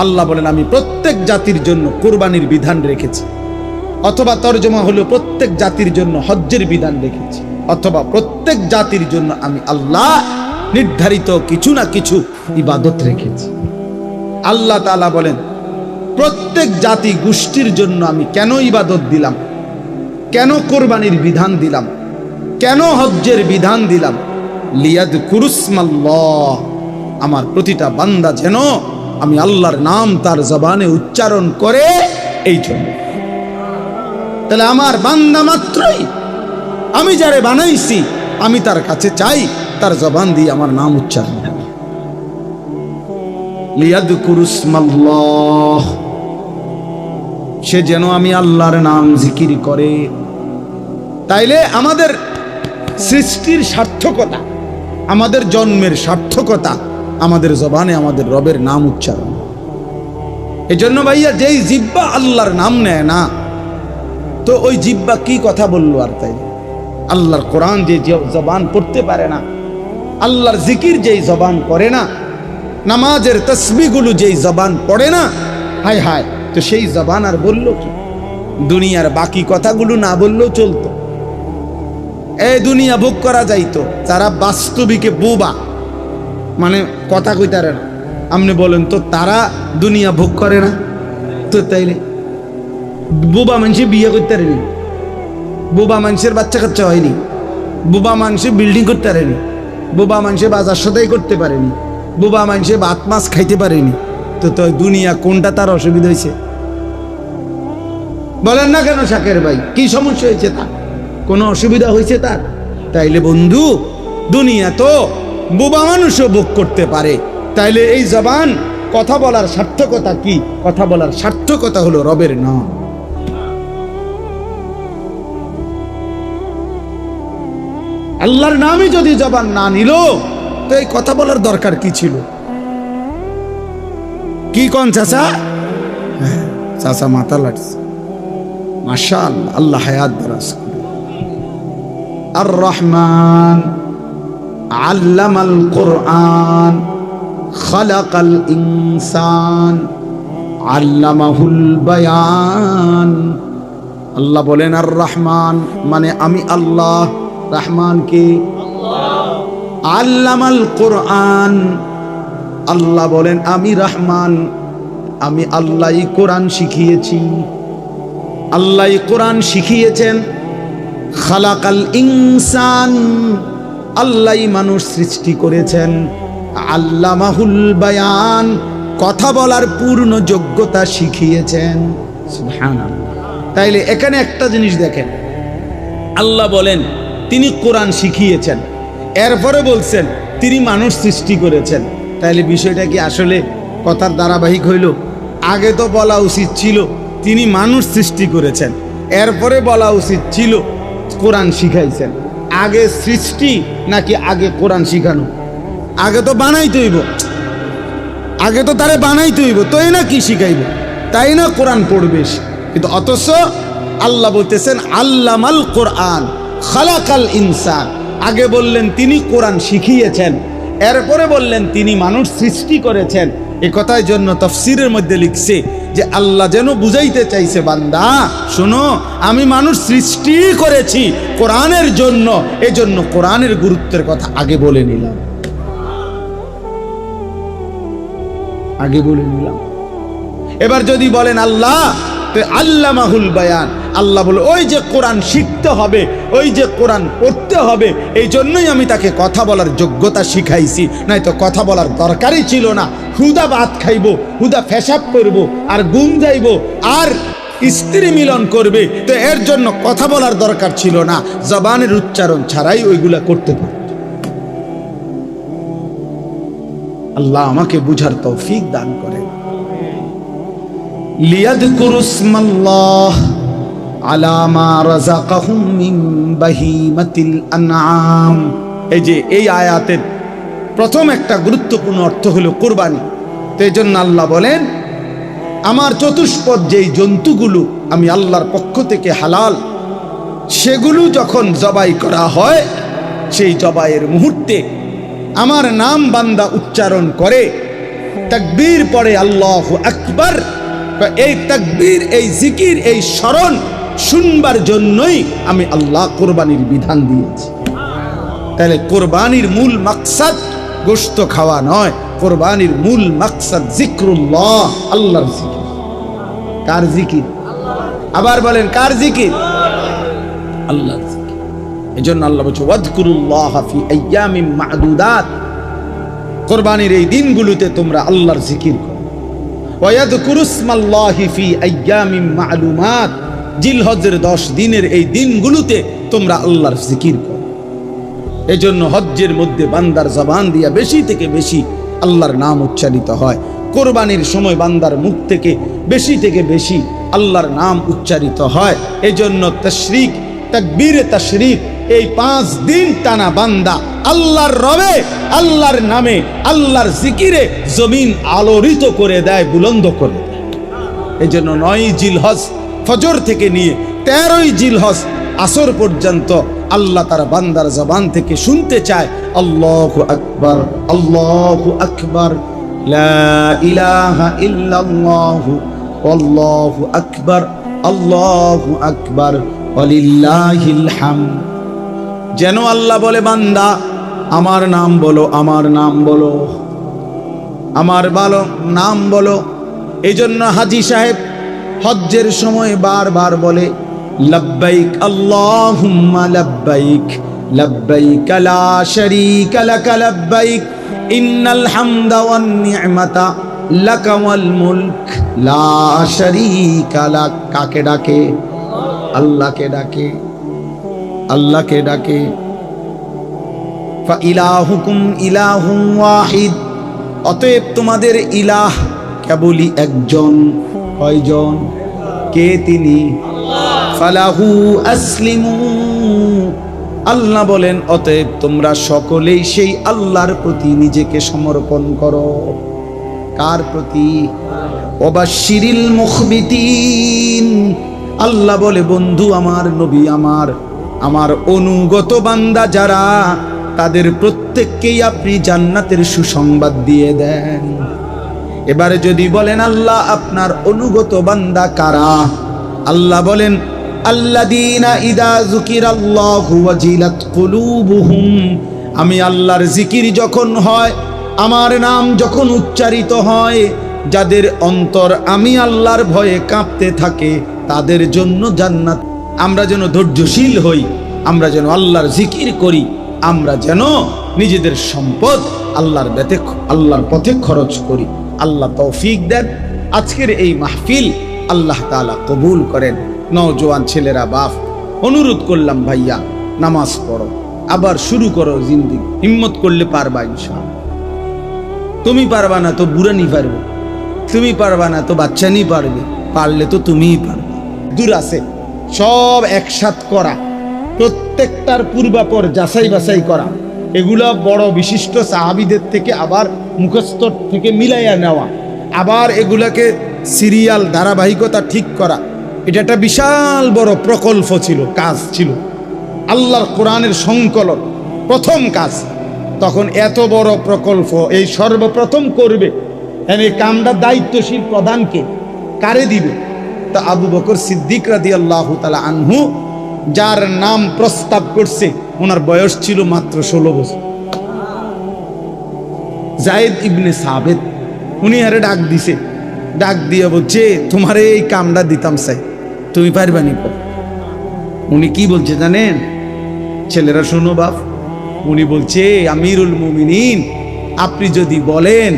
আল্লাহ বলেন আমি প্রত্যেক জাতির জন্য কুরবানির বিধান রেখেছি, অথবা তরজমা হলো প্রত্যেক জাতির জন্য হজ্জের বিধান রেখেছি, অথবা প্রত্যেক জাতির জন্য আমি আল্লাহ নির্ধারিত কিছু না কিছু ইবাদত রেখেছি। আল্লাহ তাআলা বলেন প্রত্যেক জাতি গোষ্ঠীর জন্য আমি কেন ইবাদত দিলাম, কেন কোরবানির বিধান দিলাম, কেন হজ্জের বিধান দিলাম? লিয়াযকুরুসমাল্লাহ, আমার প্রতিটা বান্দা যেন আমি আল্লাহর নাম তার জবানে উচ্চারণ করে, এই জন্য। তাহলে আমার বান্দা মাত্রই, আমি যারে বানাইছি আমি তার কাছে চাই তার জবান দিয়ে আমার নাম উচ্চারণ হবে। লিয়াযকুরুসমাল্লাহ, সে যেন আমি আল্লাহর নাম জিকির করে। তাইলে আমাদের সৃষ্টির সার্থকতা, আমাদের জন্মের সার্থকতা আমাদের জবানে আমাদের রবের নাম উচ্চারণ। এজন্য ভাইয়া যেই জিহ্বা আল্লাহর নাম নেয় না, তো ওই জিহ্বা কি কথা বললো? আর তাই আল্লাহর কোরআন যে জবান পড়তে পারে না, আল্লাহর জিকির যেই জবান করে না, নামাজের তসবিহগুলো যেই জবান পড়ে না, হায় হায়, তো সেই জবান আর বললো কি? দুনিয়ার বাকি কথাগুলো না বললেও চলতো, এই দুনিয়া ভোগ করা যাইতো। যারা বাস্তবিকে বোবা, মানে কথা কইতারে না, আপনি বলেন তো তারা দুনিয়া ভোগ করে না? তো তাইলে বোবা মানুষে বিয়ে করতে পারেনি, বোবা মানুষের বাচ্চা কাচ্চা হয়নি, বোবা মানুষে বিল্ডিং করতে পারেনি, বোবা মানুষে বাজার সদাই করতে পারেনি, বোবা মানুষে ভাত মাছ খাইতে পারেনি, তো তো দুনিয়া কোনটা তার অসুবিধা হয়েছে? বলেন না কেন শাকের ভাই, কি সমস্যা হয়েছে তার? কোনো অসুবিধা হয়েছে তার? তাইলে বন্ধু, দুনিয়া তো বোবা মানুষও ভোগ করতে পারে। তাইলে এই জবান কথা বলার সার্থকতা কি? কথা বলার সার্থকতা হলো রবের নাম। আল্লাহর নামই যদি জবান না নিল, তো এই কথা বলার দরকার কি ছিল? কি কোন চাচা? হ্যাঁ, চাচা মাথা লাগছে। মাশাআল্লাহ, আল্লাহ হায়াত দারাজ করে। আর রহমান আল্লামাল কুরআন খালাকাল ইনসান আল্লামাহুল বায়ান। আল্লাহ বলেন আর রহমান, মানে আমি আল্লাহ। রহমান কে? আল্লামাল কোরআন, আল্লাহ বলেন আমি রহমান, আমি আল্লাহই কোরআন শিখিয়েছি। আল্লাহই কোরআন শিখিয়েছেন। খালাকাল ইনসান, আল্লাহই মানুষ সৃষ্টি করেছেন। আল্লামাহুল বায়ান, কথা বলার পূর্ণ যোগ্যতা শিখিয়েছেন। সুবহানাল্লাহ। তাইলে এখানে একটা জিনিস দেখেন, আল্লাহ বলেন তিনি কোরআন শিখিয়েছেন, এরপরে বলছেন তিনি মানুষ সৃষ্টি করেছেন। তাইলে বিষয়টা কি আসলে কথার ধারাবাহিক হইল? আগে তো বলা উচিত ছিল তিনি মানুষ সৃষ্টি করেছেন, এরপরে বলা উচিত ছিল কোরআন শিখাইছেন। আগে সৃষ্টি নাকি আগে কোরআন শিখানো? আগে তো বানাইতে হইব, আগে তো তারে বানাইতে হইব, তো না কি শিখাইব, তাই না কোরআন পড়বে। কিন্তু অথচ আল্লাহ বলতেছেন আল্লামাল কোরআন খালাকাল ইনসান। আগে বললেন তিনি কোরআন শিখিয়েছেন, এরপরে বললেন তিনি মানুষ সৃষ্টি করেছেন। এ কথার জন্য তাফসীরের মধ্যে লিখছে যে আল্লাহ যেন বুঝাইতে চাইছে, বান্দা শোনো, আমি মানুষ সৃষ্টি করেছি কোরআনের জন্য, এজন্য কোরআনের গুরুত্বের কথা আগে বলে নিলাম, আগে বলে নিলাম। এবার যদি বলেন আল্লাহ আল্লামাহুল বায়ান, আল্লাহ বলে ওই যে কোরআন শিখতে হবে, ওই যে কোরআন পড়তে হবে, এই জন্যই আমি তাকে কথা বলার যোগ্যতা শিখাইছি, নাই তো কথা বলার দরকারই ছিল না। হুদা ভাত খাইব, হুদা পেশাব করব, আর গুম যাইব, আর স্ত্রী মিলন করবে, তো এর জন্য কথা বলার দরকার ছিল না, জবানের উচ্চারণ ছাড়াই ওইগুলা করতে পারত। আল্লাহ আমাকে বুঝার তৌফিক দান করেন। লিয়াযকুরু ইসমাল্লাহ আলা মা রাযাকাহুম মিন বাহিমাতিল আনআম। এই যে এই আয়াতের প্রথম একটা গুরুত্বপূর্ণ অর্থ হলো কুরবানি। তো এই জন্য আল্লাহ বলেন আমার চতুষ্পদ যেই জন্তুগুলো আমি আল্লাহর পক্ষ থেকে হালাল, সেগুলো যখন জবাই করা হয়, সেই জবাইয়ের মুহূর্তে আমার নাম বান্দা উচ্চারণ করে, তাকবীর পড়ে আল্লাহু আকবার, এই তাকবীর, এই জিকির, এই স্মরণ শুনবার জন্যই আমি আল্লাহ কোরবানির বিধান দিয়েছি। তাহলে কোরবানির মূল মাকসাদ গোশত খাওয়া নয়, কোরবানির মূল মাকসাদ জিক্রুল্লাহ, আল্লাহর জিকির। কার জিকির? আবার বলেন কার জিকির? আল্লাহর জিকির। এজন্য আল্লাহ বলছে ওয়াযকুরুল্লাহ ফি আইয়ামিম মা'দুদাত, কোরবানির এই দিনগুলোতে তোমরা আল্লাহর জিকির করো। ওয়াযকুরু ইসমাল্লাহি ফি আইয়ামিম মা'লুমাত, জিলহজ্জের 10 দিনের এই দিনগুলোতে তোমরা আল্লাহর জিকির করো। এজন্য হজ্জের মধ্যে বান্দার জবান দিয়া বেশি থেকে বেশি আল্লাহর নাম উচ্চারিত হয়। কোরবানির সময় বান্দার মুখ থেকে বেশি আল্লাহর নাম উচ্চারিত হয়। এজন্য তাশরিক, তাকবীরে তাশরিক, এই 5 দিন টানা বান্দা আল্লাহর রবে, আল্লাহর নামে, আল্লাহর জিকিরে জমিন আলোড়িত করে দেয়, বুলন্দ করে দেয়। এজন্য 9 জিলহজ ফজর থেকে নিয়ে 13 জিলহজ আসর পর্যন্ত আল্লাহ তার বান্দার জবান থেকে শুনতে চায় আল্লাহু আকবার, আল্লাহু আকবার, লা ইলাহা ইল্লাল্লাহু আল্লাহু আকবার, আল্লাহু আকবার, ওয়ালিল্লাহিল হামদ। যেন আল্লাহ বলে বান্দা আমার নাম বলো, আমার নাম বলো, আমার ভালো নাম বলো। এই জন্য হাজী সাহেব হজ্জের সময় বারবার বলে লব্বাইক আল্লাহুম্মা লব্বাইক, লব্বাইক লা শারীকা লাক লব্বাইক, ইন্নাল হামদা ওয়ান নি'মাতা লাকা ওয়াল মুলক লা শারীকা লাক। কাকে ডাকে? আল্লাহকে ডাকে, আল্লাহকে ডাকে। ফা ইলাহুকুম ইলাহুন ওয়াহিদ, অতএব তোমাদের ইলাহ কেবলই একজন। কয়জন? কে তিনি? ফালাহু আসলিমু, আল্লাহ বলেন অতএব তোমরা সকলেই সেই আল্লাহর প্রতি নিজেকে সমর্পণ করো। কার প্রতি? ওয়াবাশশিরিল মুখবিতিন, আল্লাহ বলে বন্ধু আমার, নবী আমার অনুগত বান্দা যারা, তাদের প্রত্যেককেই আপনি জান্নাতের সুসংবাদ দিয়ে দেন। এবারে যদি বলেন আল্লাহ আপনার অনুগত বান্দা কারা, আল্লাহ বলেন আল্লাযীনা ইযা যুকিরাল্লাহু ওয়াজিলাত কুলুবুহুম, আমি আল্লাহর জিকির যখন হয়, আমার নাম যখন উচ্চারিত হয়, যাদের অন্তর আমি আল্লাহর ভয়ে কাঁপতে থাকে, তাদের জন্য জান্নাত। আমরা যেন ধৈর্যশীল হই, আমরা যেন আল্লাহর জিকির করি, আমরা যেন নিজেদের সম্পদ আল্লাহর পথে খরচ করি। আল্লাহ তৌফিক দেন। আজকের এই মাহফিল আল্লাহ তাআলা কবুল করেন। নওজোয়ান ছেলেরা, বাপ, অনুরোধ করলাম ভাইয়া, নামাজ পড়ো, আবার শুরু করো জিন্দেগি। হিম্মত করলে পারবা ইনশাআল্লাহ। তুমি পারবা না তো বুড়ানি পারবে, তুমি পারবা না তো বাচ্চা নি পারবে, পারলে তো তুমিই পারবে। দূর আছে সব একসাথ করা, প্রত্যেকটার পূর্বাপর যাচাই বাছাই করা, এগুলা বড় বিশিষ্ট সাহাবীদের থেকে আবার মুখস্থ থেকে মিলাইয়া নেওয়া, আবার এগুলাকে সিরিয়াল ধারাবাহিকতা ঠিক করা, এটা একটা বিশাল বড় প্রকল্প ছিল, কাজ ছিল। আল্লাহর কোরআনের সংকলন প্রথম কাজ। তখন এত বড় প্রকল্প এই সর্বপ্রথম করবে, এই কামটা দায়িত্বশীল প্রধানকে কারে দিবে? তা আবু বকর সিদ্দিক রাদিয়াল্লাহু তাআলা আনহু, যার নাম প্রস্তাব করছে, ওনার বয়স ছিল মাত্র 16 বছর। যায়েদ ইবনে সাবিত, উনি আরে ডাক দিছে, ডাক দিয়ে বলছে তোমারে এই কামটা দিতাম চাই, তুমি পারবা নি? উনি কি বলছে জানেন? ছেলেরা শোনো বাপ, উনি বলছে আমিরুল মুমিনিন, আপনি যদি বলেন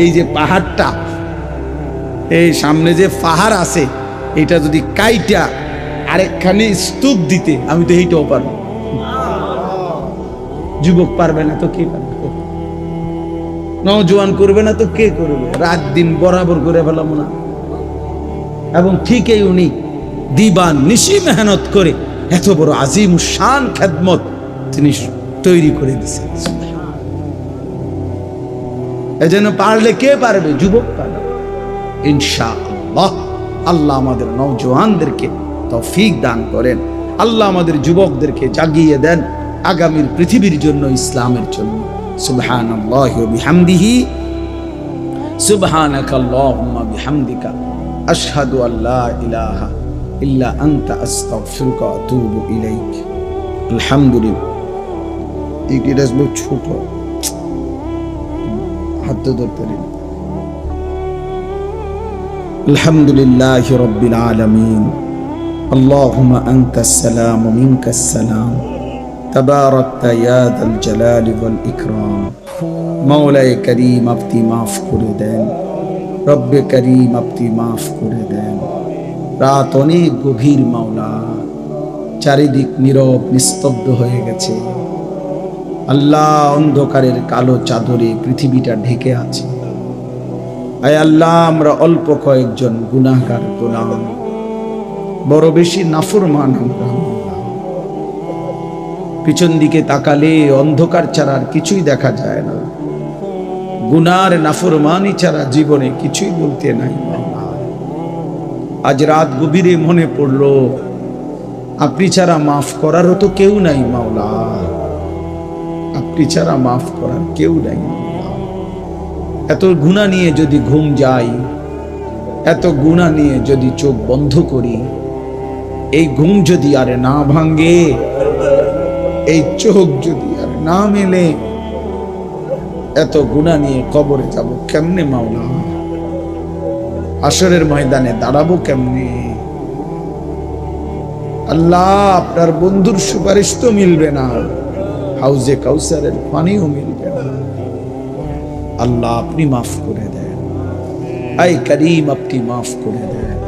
এই যে পাহাড়টা, এই সামনে যে পাহাড় আছে, এটা যদি কাইটা আরেকখানে স্তূপ দিতে, আমি তো এইটাও পারবো। যুবক পারবে না তো কে পারবে? নওজোয়ান করবে না তো কে করবে? রাত দিন বরাবর করে ফেলাম না। এবং ঠিকই উনি দিবান নিশি মেহনত করে এত বড় আজিম শান খেদমত তিনি তৈরি করে দিয়েছেন। এজন্য পারলে কে পারবে? যুবক পারবে ইনশাআল্লাহ। আল্লাহ আমাদের নওজোয়ানদেরকে তৌফিক দান করেন। আল্লাহ আমাদের যুবকদেরকে জাগিয়ে দেন আগামীর পৃথিবীর জন্য, ইসলামের জন্য। সুবহানাল্লাহি ওয়া বিহামদিহি, সুবহানাকাল্লাহুম্মা বিহামদিকা, আশহাদু আল্লা ইলাহা ইল্লা আনতা, আস্তাগফিরুকা ওয়া আতুবু ইলাইক। আলহামদুলিল্লাহ। এটা বহুত ছোট, হাত ধরতে নেই। আলহামদুলিল্লাহি রাব্বিল আলামিন, আল্লাহুম্মা আনতাস সালাম ওয়া মিনকাস সালাম, তাবারাকতা ইয়া যাল জালালি ওয়াল ইকরাম। মাওলায়ে কারীম, আপনি মাফ করে দেন। রব্বে কারীম, আপনি মাফ করে দেন। রাত অনেক গভীর মাওলা, চারিদিক নীরব নিস্তব্ধ হয়ে গেছে। আল্লাহ, অন্ধকারের কালো চাদরে পৃথিবীটা ঢেকে আছে। আয় আল্লাহ, আমরা অল্প কয়েকজন গুনাহগার গোলাম, বড় বেশি নাফরমান আমরা। পিছন দিকে তাকালে অন্ধকার ছাড়া আর কিছুই দেখা যায় না। গুনার নাফরমানি ছাড়া জীবনে কিছুই বলতে নাই। আজ রাত গভীরে মনে পড়লো, আপনি ছাড়া মাফ করারও তো কেউ নাই মাওলা, আপনি ছাড়া মাফ করার কেউ নাই মাওলা। এত গুনাহ নিয়ে যদি ঘুম যায়, এত গুনাহ নিয়ে যদি চোখ বন্ধ করি, এই ঘুম যদি আর না ভাঙে, এই চোখ যদি আর না মেলে, এত গুনাহ নিয়ে কবরে যাব কেমনে মাওলা? হাশরের ময়দানে দাঁড়াবো কেমনে? আল্লাহ, আপনার বন্ধুর সুপারিশ তো মিলবে না, হাউজে কাউসারের পানিও মিলবে না। আল্লাহ, আপনি মাফ করে দেন। আয় করিম, আপনি মাফ করে দেন।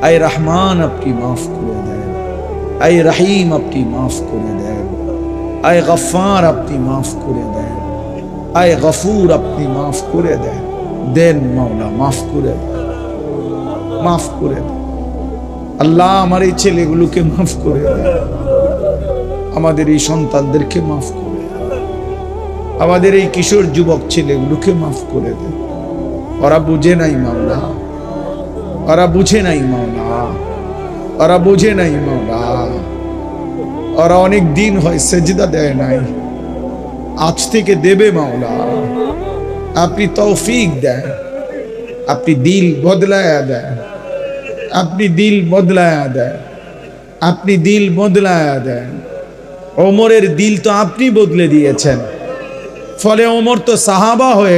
আয় রহমান, আপনি মাফ করে দেন। আয় রহিম, আপনি মাফ করে দেন। আয় গফফার, আপনি মাফ করে দেন। আয় গফুর, আপনি মাফ করে দেন। দেন মাওলা, মাফ করে দেন, মাফ করে দেন। আল্লাহ, আমার এই ছেলেগুলোকে মাফ করে দেন, আমাদের এই সন্তানদেরকে মাফ করে দেন, আমাদের এই কিশোর যুবক ছেলেগুলোকে মাফ করে দেন। ওরা বুঝে নাই মাওলা, ওরা বুঝে নাই মাওলা, ওরা বুঝে নাই মাওলা। ওরা অনেক দিন হয় সেজদা দেয় নাই, আজ থেকে দেবে মাওলা। আপনি তৌফিক দেন, আপনি দিল বদলায়া দেন, আপনি দিল বদলায়া দেন। আপনি দিল বদলায়া দেন। ওমরের দিল তো আপনি বদলে দিয়েছেন, ফলে ওমর তো সাহাবা হয়ে